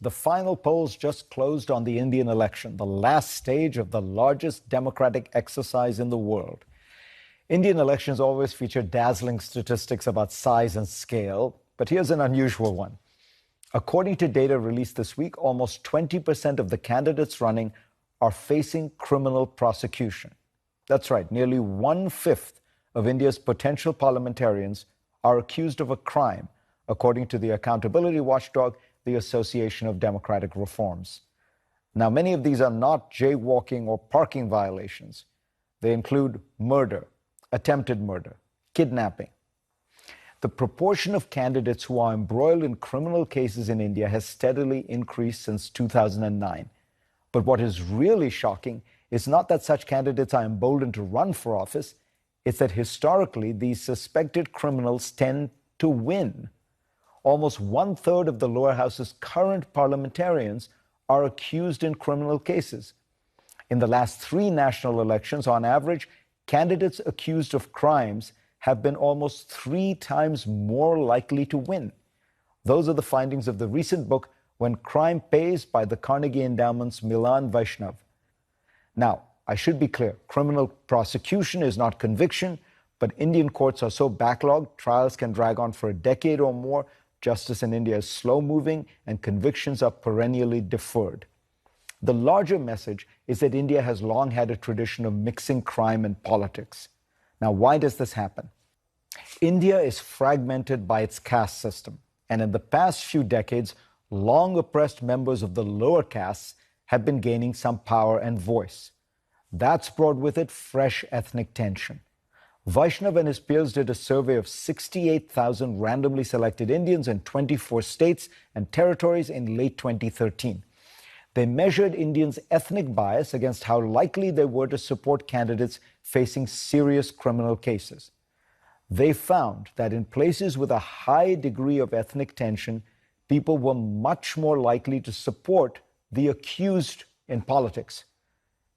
The final polls just closed on the Indian election, the last stage of the largest democratic exercise in the world. Indian elections always feature dazzling statistics about size and scale, but here's an unusual one. According to data released this week, almost 20% of the candidates running are facing criminal prosecution. That's right, nearly 1/5 of India's potential parliamentarians are accused of a crime, according to the accountability watchdog, the Association of Democratic Reforms. Now, many of these are not jaywalking or parking violations. They include murder, attempted murder, kidnapping. The proportion of candidates who are embroiled in criminal cases in India has steadily increased since 2009. But what is really shocking is not that such candidates are emboldened to run for office, it's that historically these suspected criminals tend to win. Almost 1/3 of the lower house's current parliamentarians are accused in criminal cases. In the last 3 national elections, on average, candidates accused of crimes have been almost 3 times more likely to win. Those are the findings of the recent book, When Crime Pays, by the Carnegie Endowment's Milan Vaishnav. Now, I should be clear, criminal prosecution is not conviction, but Indian courts are so backlogged, trials can drag on for a decade or more. Justice in India is slow-moving, and convictions are perennially deferred. The larger message is that India has long had a tradition of mixing crime and politics. Now, why does this happen? India is fragmented by its caste system, and in the past few decades, long oppressed members of the lower castes have been gaining some power and voice. That's brought with it fresh ethnic tension. Vaishnav and his peers did a survey of 68,000 randomly selected Indians in 24 states and territories in late 2013. They measured Indians' ethnic bias against how likely they were to support candidates facing serious criminal cases. They found that in places with a high degree of ethnic tension, people were much more likely to support the accused in politics.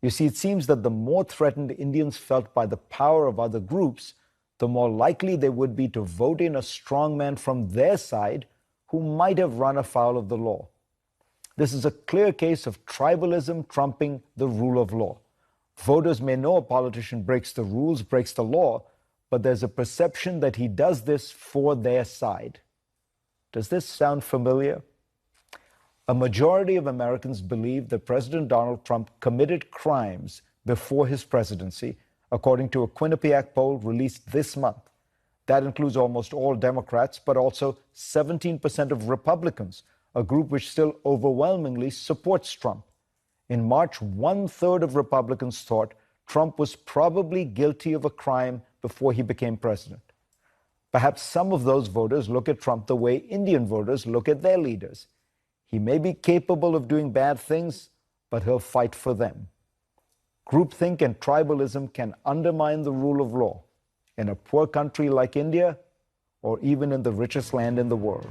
You see, it seems that the more threatened Indians felt by the power of other groups, the more likely they would be to vote in a strongman from their side who might have run afoul of the law. This is a clear case of tribalism trumping the rule of law. Voters may know a politician breaks the rules, breaks the law, but there's a perception that he does this for their side. Does this sound familiar? A majority of Americans believe that President Donald Trump committed crimes before his presidency, according to a Quinnipiac poll released this month. That includes almost all Democrats, but also 17% of Republicans, a group which still overwhelmingly supports Trump. In March, 1/3 of Republicans thought Trump was probably guilty of a crime before he became president. Perhaps some of those voters look at Trump the way Indian voters look at their leaders. He may be capable of doing bad things, but he'll fight for them. Groupthink and tribalism can undermine the rule of law in a poor country like India, or even in the richest land in the world.